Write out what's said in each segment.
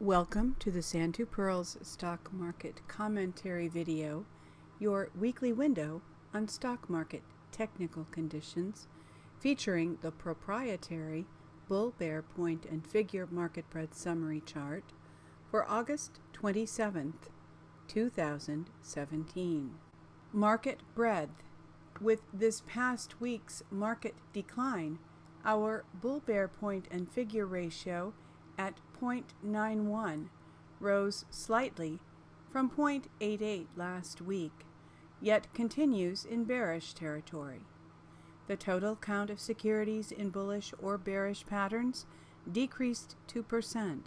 Welcome to the Pirls Stock Market Commentary video, your weekly window on stock market technical conditions, featuring the proprietary bull, bear, point, and figure market breadth summary chart for August 27th, 2017. Market breadth. With this past week's market decline, our bull, bear, point, and figure ratio at 0.91 rose slightly from 0.88 last week, yet continues in bearish territory. The total count of securities in bullish or bearish patterns decreased 2%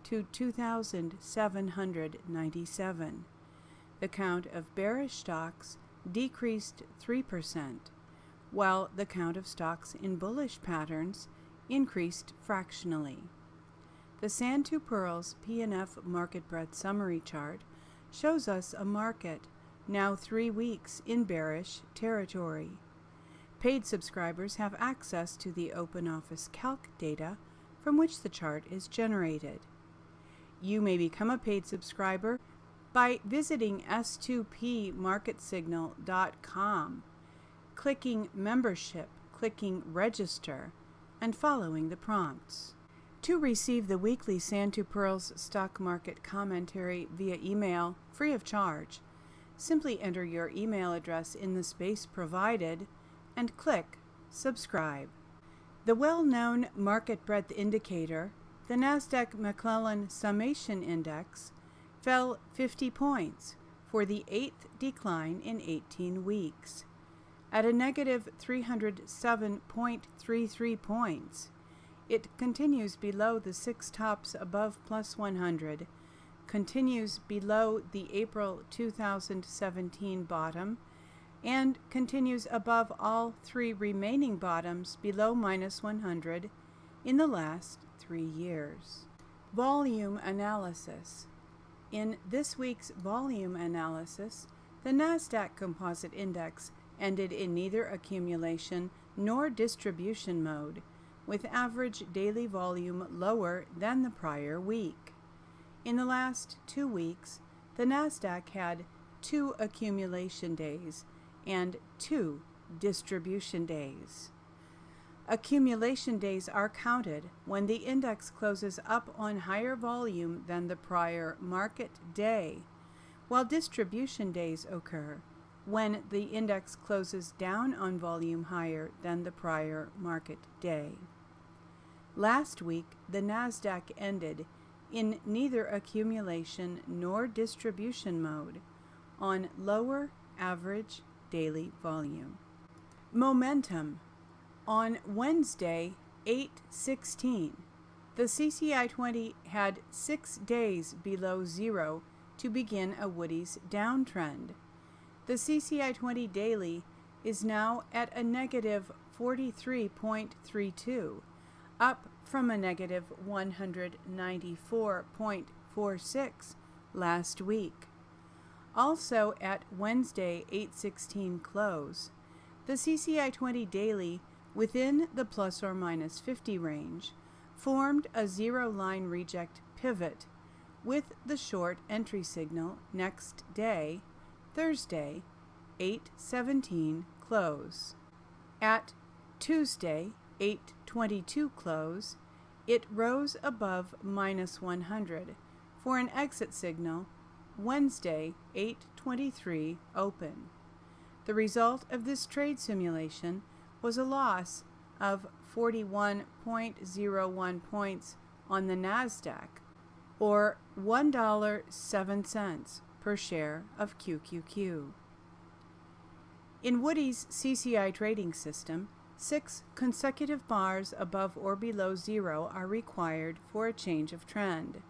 to 2,797. The count of bearish stocks decreased 3%, while the count of stocks in bullish patterns increased fractionally. The Pirls P&F market breadth summary chart shows us a market now 3 weeks in bearish territory. Paid subscribers have access to the Open Office Calc data from which the chart is generated. You may become a paid subscriber by visiting s2pmarketsignal.com, clicking Membership, clicking Register, and following the prompts. To receive the weekly Pirls Stock Market Commentary via email, free of charge, simply enter your email address in the space provided and click Subscribe. The well-known market breadth indicator, the Nasdaq McClellan Summation Index, fell 50 points for the 8th decline in 18 weeks, at a negative 307.33 points. It continues below the 6 tops above plus 100, continues below the April 2017 bottom, and continues above all 3 remaining bottoms below minus 100 in the last 3 years. Volume analysis. In this week's volume analysis, the Nasdaq Composite Index ended in neither accumulation nor distribution mode, with average daily volume lower than the prior week. In the last 2 weeks, the Nasdaq had 2 accumulation days and 2 distribution days. Accumulation days are counted when the index closes up on higher volume than the prior market day, while distribution days occur when the index closes down on volume higher than the prior market day. Last week, the Nasdaq ended in neither accumulation nor distribution mode on lower average daily volume. Momentum. On Wednesday, 8/16, the CCI 20 had 6 days below zero to begin a Woody's downtrend. The CCI 20 daily is now at a negative 43.32, up from a negative 194.46 last week. Also at Wednesday 8/16 close, the CCI 20 daily within the plus or minus 50 range formed a zero-line reject pivot with the short entry signal next day, Thursday 8/17 close. At Tuesday 8/22 close, it rose above minus 100 for an exit signal Wednesday 8/23 open. The result of this trade simulation was a loss of 41.01 points on the Nasdaq, or $1.07 per share of QQQ. In Woody's CCI trading system, 6 consecutive bars above or below zero are required for a change of trend.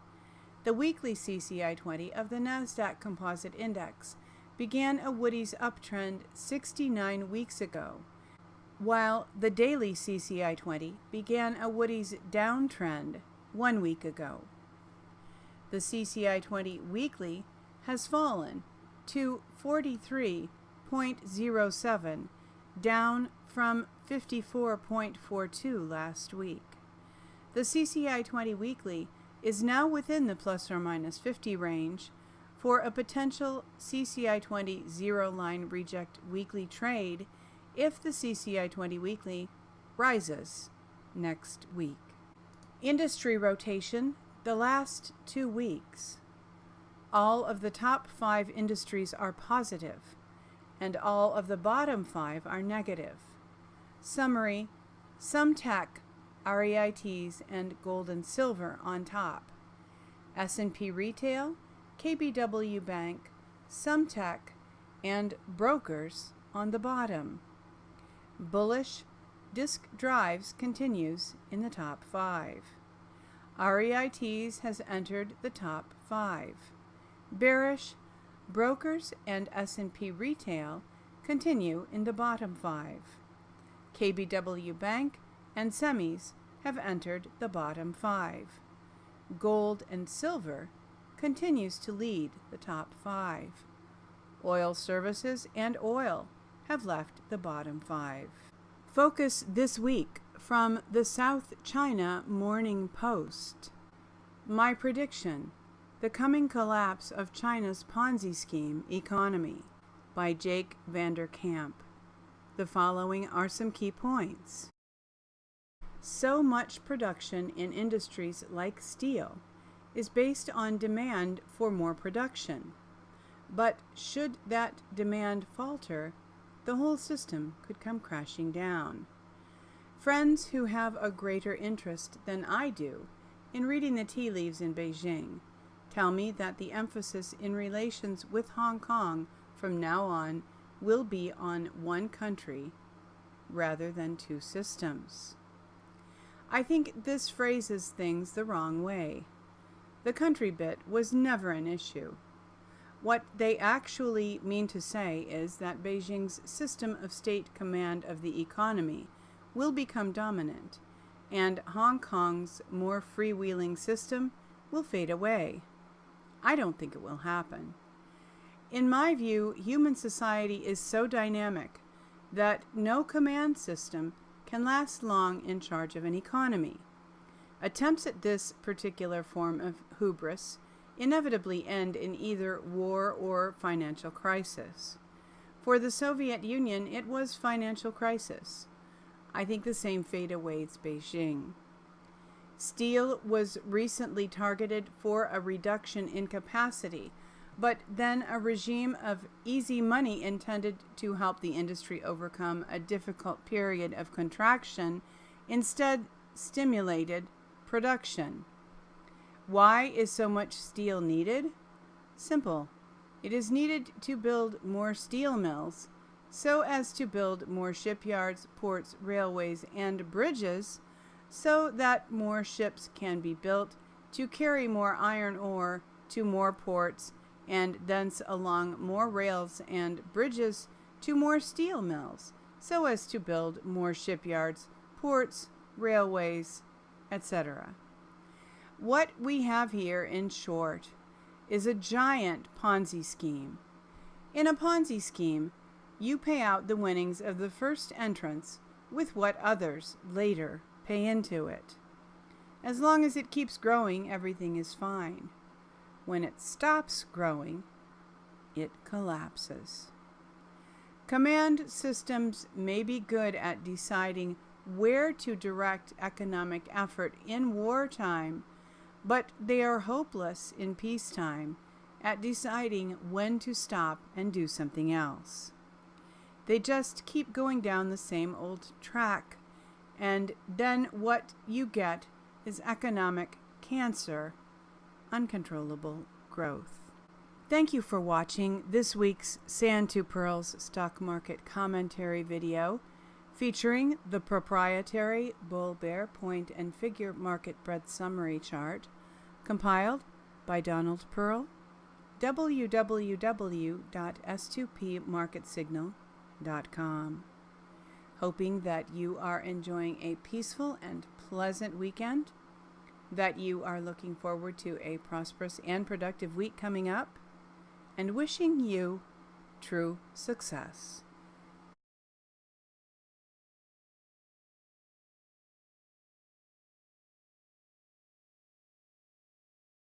The weekly CCI 20 of the Nasdaq Composite Index began a Woody's uptrend 69 weeks ago, while the daily CCI 20 began a Woody's downtrend 1 week ago. The CCI 20 weekly has fallen to 43.07, down from 54.42 last week. The CCI 20 weekly is now within the plus or minus 50 range for a potential CCI 20 zero line reject weekly trade if the CCI 20 weekly rises next week. Industry rotation the last 2 weeks. All of the top 5 industries are positive, and all of the bottom 5 are negative. Summary: some tech, REITs, and gold and silver on top. S&P retail, KBW Bank, some tech, and brokers on the bottom. Bullish disk drives continues in the top 5. REITs has entered the top 5. Bearish brokers and S&P retail continue in the bottom 5. KBW Bank and semis have entered the bottom 5. Gold and silver continues to lead the top 5. Oil services and oil have left the bottom 5. Focus this week from the South China Morning Post. My prediction: the coming collapse of China's Ponzi scheme economy, by Jake Van Der Kamp. The following are some key points. So much production in industries like steel is based on demand for more production. But should that demand falter, the whole system could come crashing down. Friends who have a greater interest than I do in reading the tea leaves in Beijing tell me that the emphasis in relations with Hong Kong from now on will be on one country rather than two systems. I think this phrases things the wrong way. The country bit was never an issue. What they actually mean to say is that Beijing's system of state command of the economy will become dominant, and Hong Kong's more freewheeling system will fade away. I don't think it will happen. In my view, human society is so dynamic that no command system can last long in charge of an economy. Attempts at this particular form of hubris inevitably end in either war or financial crisis. For the Soviet Union, it was financial crisis. I think the same fate awaits Beijing. Steel was recently targeted for a reduction in capacity, but then a regime of easy money intended to help the industry overcome a difficult period of contraction instead stimulated production. Why is so much steel needed? Simple. It is needed to build more steel mills so as to build more shipyards, ports, railways, and bridges so that more ships can be built to carry more iron ore to more ports and thence along more rails and bridges to more steel mills so as to build more shipyards, ports, railways, etc. What we have here, in short, is a giant Ponzi scheme. In a Ponzi scheme, you pay out the winnings of the first entrants with what others later pay into it. As long as it keeps growing, everything is fine. When it stops growing, it collapses. Command systems may be good at deciding where to direct economic effort in wartime, but they are hopeless in peacetime at deciding when to stop and do something else. They just keep going down the same old track, and then what you get is economic cancer, uncontrollable growth. Thank you for watching this week's Sand to Pearls Stock Market Commentary video featuring the proprietary bull, bear, point, and figure market breadth summary chart compiled by Donald Pearl, www.s2pmarketsignal.com. Hoping that you are enjoying a peaceful and pleasant weekend, that you are looking forward to a prosperous and productive week coming up, and wishing you true success.